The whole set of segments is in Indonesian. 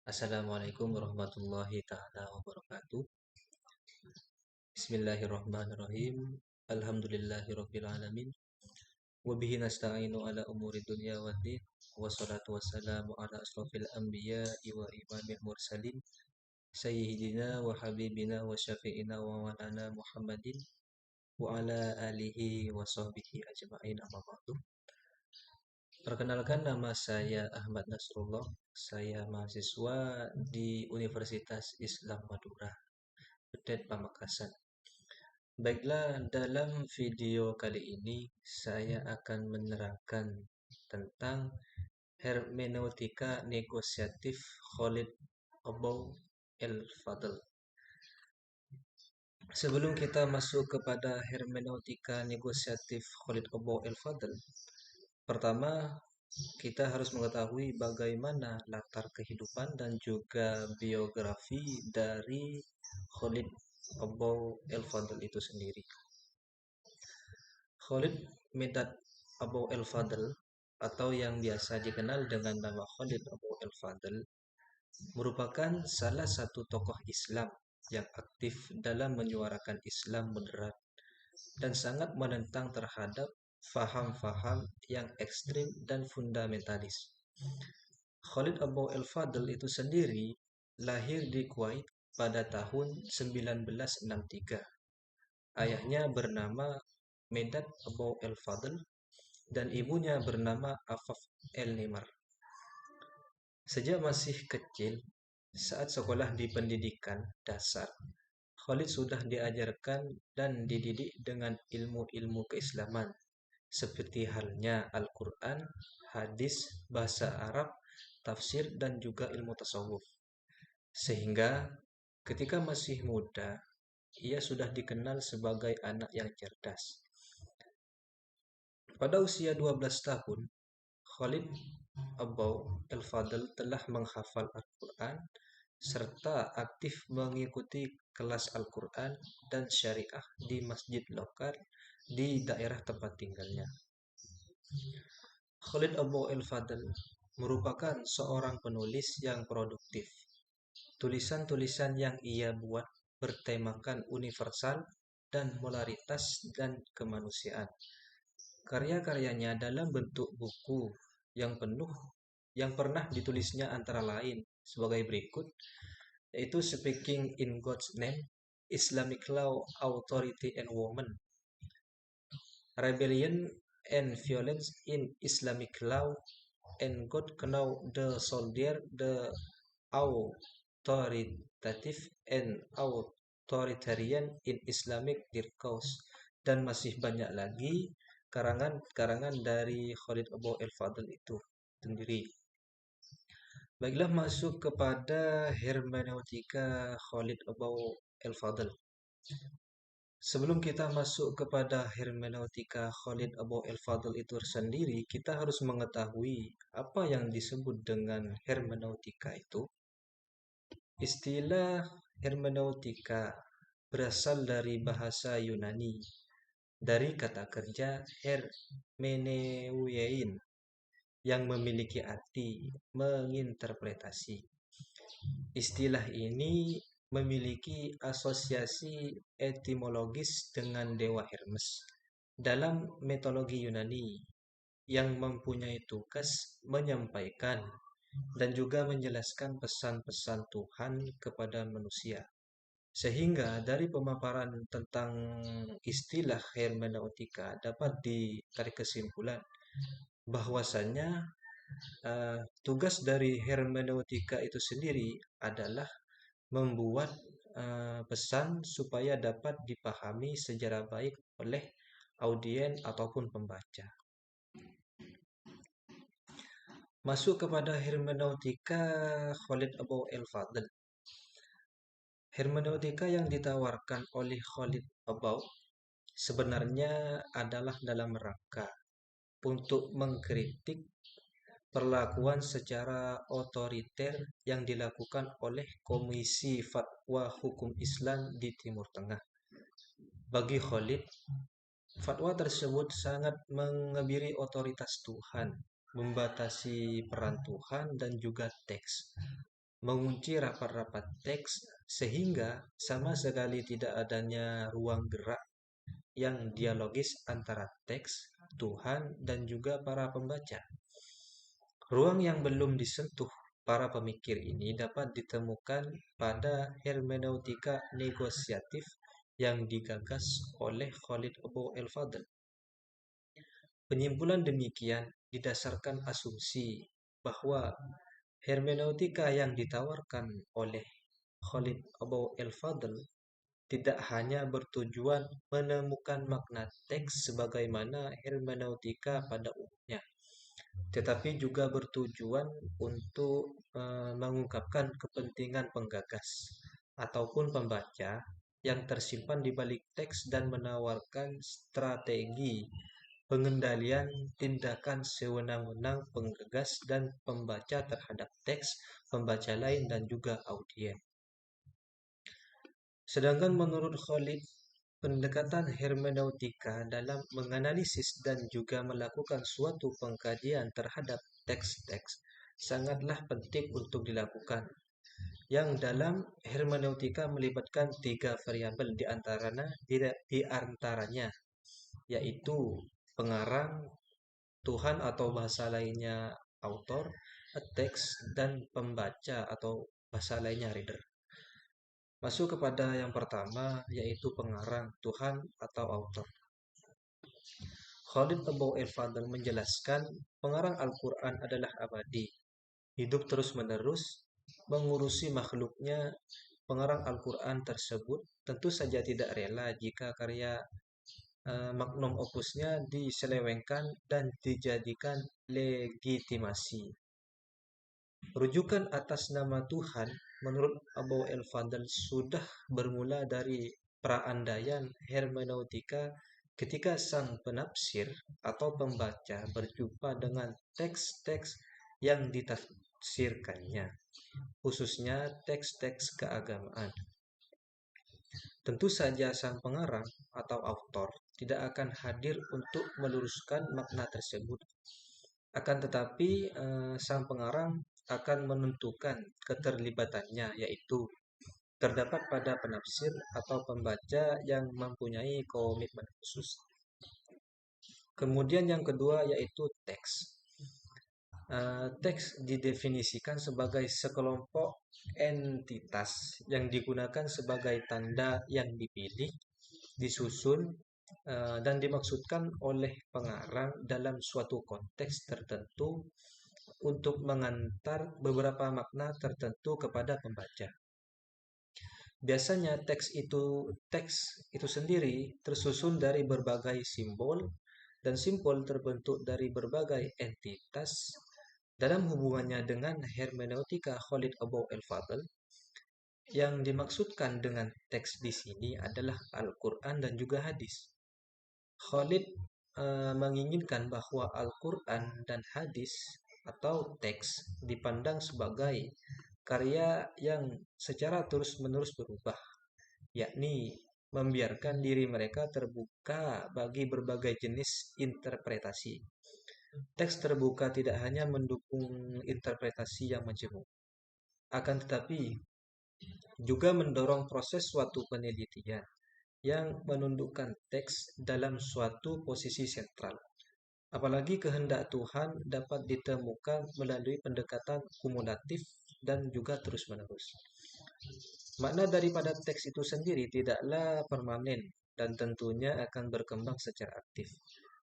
Assalamualaikum warahmatullahi ta'ala wabarakatuh. Bismillahirrahmanirrahim. Alhamdulillahirabbil alamin. Wa bihi nasta'inu ala umuri dunya waddin. Wassalatu wassalamu ala asrofil anbiya'i wa imamil mursalin. Sayyidina wa habibina wa syafi'ina wa walana Muhammadin wa ala alihi wa sahbihi ajma'in amma ba'du. Perkenalkan, nama saya Ahmad Nasrullah. Saya mahasiswa di Universitas Islam Madura, Pedet Pamekasan. Baiklah, dalam video kali ini saya akan menerangkan tentang hermeneutika negosiatif Khalid Abou el-Fadl. Sebelum kita masuk kepada hermeneutika negosiatif Khalid Abou el-Fadl, pertama kita harus mengetahui bagaimana latar kehidupan dan juga biografi dari Khalid Abou el-Fadl itu sendiri. Khalid Medad Abou el-Fadl, atau yang biasa dikenal dengan nama Khalid Abou el-Fadl, merupakan salah satu tokoh Islam yang aktif dalam menyuarakan Islam moderat dan sangat menentang terhadap faham-faham yang ekstrim dan fundamentalis. Khalid Abou el-Fadl itu sendiri lahir di Kuwait pada tahun 1963. Ayahnya bernama Medad Abou el-Fadl dan ibunya bernama Afaf el-Nimar. Sejak masih kecil, saat sekolah di pendidikan dasar, Khalid sudah diajarkan dan dididik dengan ilmu-ilmu keislaman, seperti halnya Al-Quran, hadis, bahasa Arab, tafsir, dan juga ilmu tasawuf. Sehingga ketika masih muda, ia sudah dikenal sebagai anak yang cerdas. Pada usia 12 tahun, Khalid Abou el-Fadl telah menghafal Al-Quran serta aktif mengikuti kelas Al-Quran dan syariah di masjid lokal di daerah tempat tinggalnya. Khalid Abou el-Fadl merupakan seorang penulis yang produktif. Tulisan-tulisan yang ia buat bertemakan universal dan moralitas dan kemanusiaan. Karya-karyanya dalam bentuk buku yang penuh yang pernah ditulisnya antara lain sebagai berikut, yaitu Speaking in God's Name, Islamic Law, Authority and Women, Rebellion and Violence in Islamic Law, and God Know the Soldier, the Authoritative and Authoritarian in Islamic Discourse, dan masih banyak lagi karangan-karangan dari Khalid Abou el-Fadl itu sendiri. Baiklah, masuk kepada hermeneutika Khalid Abou el-Fadl. Sebelum kita masuk kepada hermeneutika Khalid Abou el-Fadl itu sendiri, kita harus mengetahui apa yang disebut dengan hermeneutika itu. Istilah hermeneutika berasal dari bahasa Yunani, dari kata kerja hermeneuein, yang memiliki arti menginterpretasi. Istilah ini memiliki asosiasi etimologis dengan dewa Hermes dalam mitologi Yunani, yang mempunyai tugas menyampaikan dan juga menjelaskan pesan-pesan Tuhan kepada manusia. Sehingga dari pemaparan tentang istilah hermeneutika dapat ditarik kesimpulan bahwasannya tugas dari hermeneutika itu sendiri adalah membuat pesan supaya dapat dipahami secara baik oleh audiens ataupun pembaca. Masuk kepada hermeneutika Khalid Abou el-Fadl. Hermeneutika yang ditawarkan oleh Khalid Abou sebenarnya adalah dalam rangka untuk mengkritik perlakuan secara otoriter yang dilakukan oleh Komisi Fatwa Hukum Islam di Timur Tengah. Bagi Khalid, fatwa tersebut sangat mengebiri otoritas Tuhan, membatasi peran Tuhan dan juga teks. mengunci rapat-rapat teks sehingga sama sekali tidak adanya ruang gerak yang dialogis antara teks, Tuhan, dan juga para pembaca. Ruang yang belum disentuh para pemikir ini dapat ditemukan pada hermeneutika negosiatif yang digagas oleh Khalid Abu el-Fadl. Penyimpulan demikian didasarkan asumsi bahwa hermeneutika yang ditawarkan oleh Khalid Abu el-Fadl tidak hanya bertujuan menemukan makna teks sebagaimana hermeneutika pada umumnya, tetapi juga bertujuan untuk mengungkapkan kepentingan penggagas ataupun pembaca yang tersimpan di balik teks dan menawarkan strategi pengendalian tindakan sewenang-wenang penggagas dan pembaca terhadap teks, pembaca lain, dan juga audiens. Sedangkan menurut Khalid, pendekatan hermeneutika dalam menganalisis dan juga melakukan suatu pengkajian terhadap teks-teks sangatlah penting untuk dilakukan, yang dalam hermeneutika melibatkan 3 variabel di antaranya, yaitu pengarang, Tuhan atau bahasa lainnya author, teks, dan pembaca atau bahasa lainnya reader. Masuk kepada yang pertama, yaitu pengarang, Tuhan atau author. Khalid Abu el-Fadl menjelaskan pengarang Al-Quran adalah abadi, hidup terus-menerus, mengurusi makhluknya. Pengarang Al-Quran tersebut tentu saja tidak rela jika karya magnum opusnya diselewengkan dan dijadikan legitimasi. Rujukan atas nama Tuhan menurut Abu el-Fadl sudah bermula dari praandaian hermeneutika ketika sang penafsir atau pembaca berjumpa dengan teks-teks yang ditafsirkannya, khususnya teks-teks keagamaan. Tentu saja sang pengarang atau autor tidak akan hadir untuk meluruskan makna tersebut. Akan tetapi sang pengarang akan menentukan keterlibatannya, yaitu terdapat pada penafsir atau pembaca yang mempunyai komitmen khusus. Kemudian yang kedua yaitu teks. Teks didefinisikan sebagai sekelompok entitas yang digunakan sebagai tanda yang dipilih, disusun, dan dimaksudkan oleh pengarang dalam suatu konteks tertentu untuk mengantar beberapa makna tertentu kepada pembaca. Biasanya teks itu sendiri tersusun dari berbagai simbol, dan simbol terbentuk dari berbagai entitas. Dalam hubungannya dengan hermeneutika Khalid Abu el-Fadl, yang dimaksudkan dengan teks di sini adalah Al-Quran dan juga hadis. Khalid menginginkan bahwa Al-Quran dan hadis atau teks dipandang sebagai karya yang secara terus-menerus berubah, yakni membiarkan diri mereka terbuka bagi berbagai jenis interpretasi. Teks terbuka tidak hanya mendukung interpretasi yang majemuk, akan tetapi juga mendorong proses suatu penelitian yang menundukkan teks dalam suatu posisi sentral. Apalagi kehendak Tuhan dapat ditemukan melalui pendekatan kumulatif dan juga terus-menerus. Makna daripada teks itu sendiri tidaklah permanen dan tentunya akan berkembang secara aktif,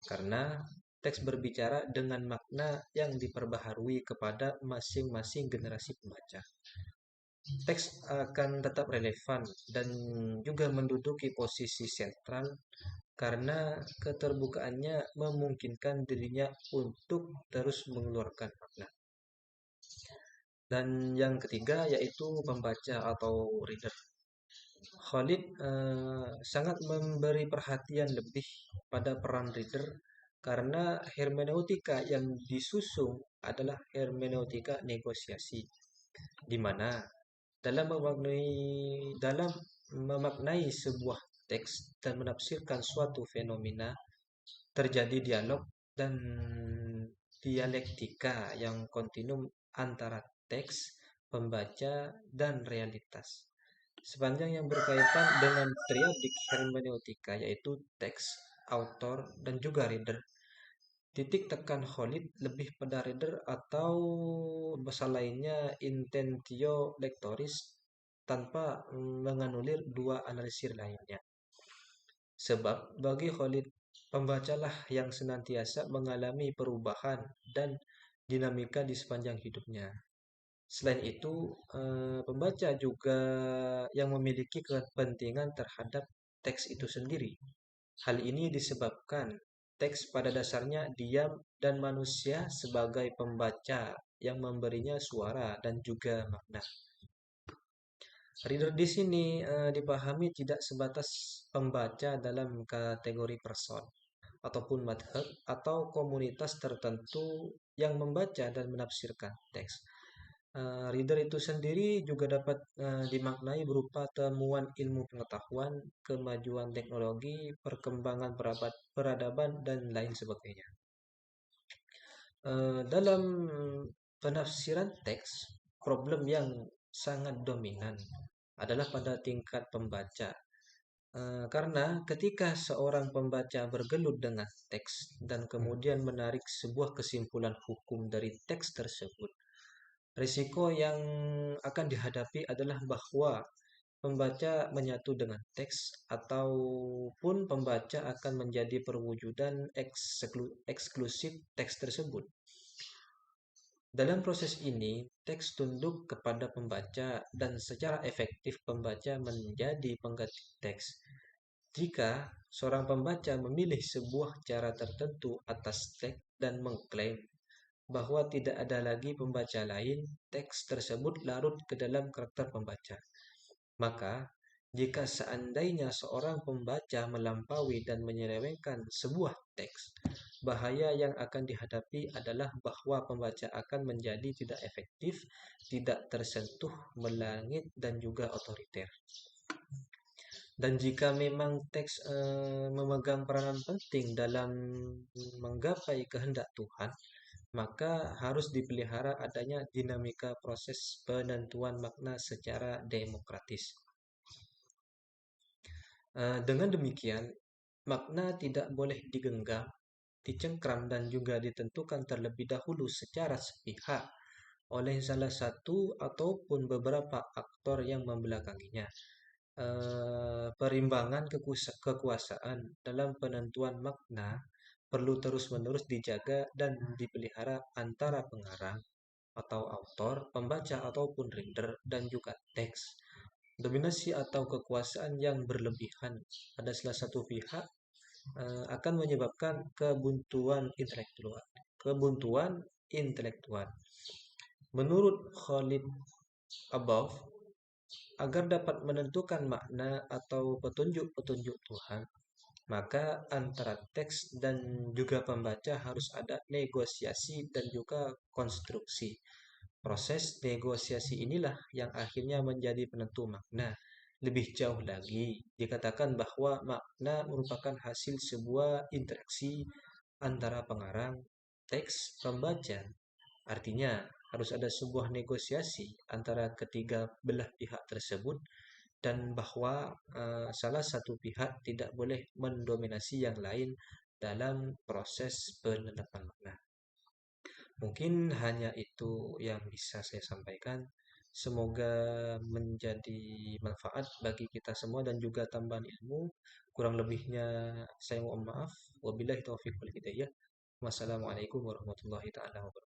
karena teks berbicara dengan makna yang diperbaharui kepada masing-masing generasi pembaca. Teks akan tetap relevan dan juga menduduki posisi sentral karena keterbukaannya memungkinkan dirinya untuk terus mengeluarkan makna. Dan yang ketiga yaitu pembaca atau reader. Khalid sangat memberi perhatian lebih pada peran reader karena hermeneutika yang disusun adalah hermeneutika negosiasi, di mana dalam memaknai sebuah teks dan menafsirkan suatu fenomena, terjadi dialog dan dialektika yang kontinum antara teks, pembaca, dan realitas. Sepanjang yang berkaitan dengan triodik hermeneutika yaitu teks, author, dan juga reader. Titik tekan Khalid lebih pada reader atau bahasa lainnya intentio lectoris tanpa menganulir dua analisir lainnya. Sebab bagi Khalid, pembacalah yang senantiasa mengalami perubahan dan dinamika di sepanjang hidupnya. Selain itu, pembaca juga yang memiliki kepentingan terhadap teks itu sendiri. Hal ini disebabkan teks pada dasarnya diam dan manusia sebagai pembaca yang memberinya suara dan juga makna. Reader di sini dipahami tidak sebatas pembaca dalam kategori person ataupun madhab atau komunitas tertentu yang membaca dan menafsirkan teks. Reader itu sendiri juga dapat dimaknai berupa temuan ilmu pengetahuan, kemajuan teknologi, perkembangan peradaban, dan lain sebagainya. Dalam penafsiran teks, problem yang sangat dominan adalah pada tingkat pembaca. Karena ketika seorang pembaca bergelut dengan teks dan kemudian menarik sebuah kesimpulan hukum dari teks tersebut, risiko yang akan dihadapi adalah bahwa pembaca menyatu dengan teks ataupun pembaca akan menjadi perwujudan eksklusif teks tersebut. Dalam proses ini, teks tunduk kepada pembaca dan secara efektif pembaca menjadi pengganti teks. Jika seorang pembaca memilih sebuah cara tertentu atas teks dan mengklaim bahwa tidak ada lagi pembaca lain, teks tersebut larut ke dalam karakter pembaca. Maka, jika seandainya seorang pembaca melampaui dan menyelewengkan sebuah teks, bahaya yang akan dihadapi adalah bahwa pembaca akan menjadi tidak efektif, tidak tersentuh, melangit, dan juga otoriter. Dan jika memang teks memegang peranan penting dalam menggapai kehendak Tuhan, maka harus dipelihara adanya dinamika proses penentuan makna secara demokratis. Dengan demikian, makna tidak boleh digenggam, dicengkram, dan juga ditentukan terlebih dahulu secara sepihak oleh salah satu ataupun beberapa aktor yang membelakanginya. Perimbangan kekuasaan dalam penentuan makna perlu terus-menerus dijaga dan dipelihara antara pengarang atau autor, pembaca ataupun reader, dan juga teks. Dominasi atau kekuasaan yang berlebihan pada salah satu pihak akan menyebabkan kebuntuan intelektual. Menurut Khalid above, agar dapat menentukan makna atau petunjuk-petunjuk Tuhan, maka antara teks dan juga pembaca harus ada negosiasi dan juga konstruksi. Proses negosiasi inilah yang akhirnya menjadi penentu makna. Lebih jauh lagi, dikatakan bahwa makna merupakan hasil sebuah interaksi antara pengarang, teks, pembaca. Artinya, harus ada sebuah negosiasi antara ketiga belah pihak tersebut dan bahwa salah satu pihak tidak boleh mendominasi yang lain dalam proses penetapan makna. Mungkin hanya itu yang bisa saya sampaikan. Semoga menjadi manfaat bagi kita semua dan juga tambahan ilmu. Kurang lebihnya saya mohon maaf. Wabillahi taufiq wal hidayah. Wassalamualaikum warahmatullahi taala wabarakatuh.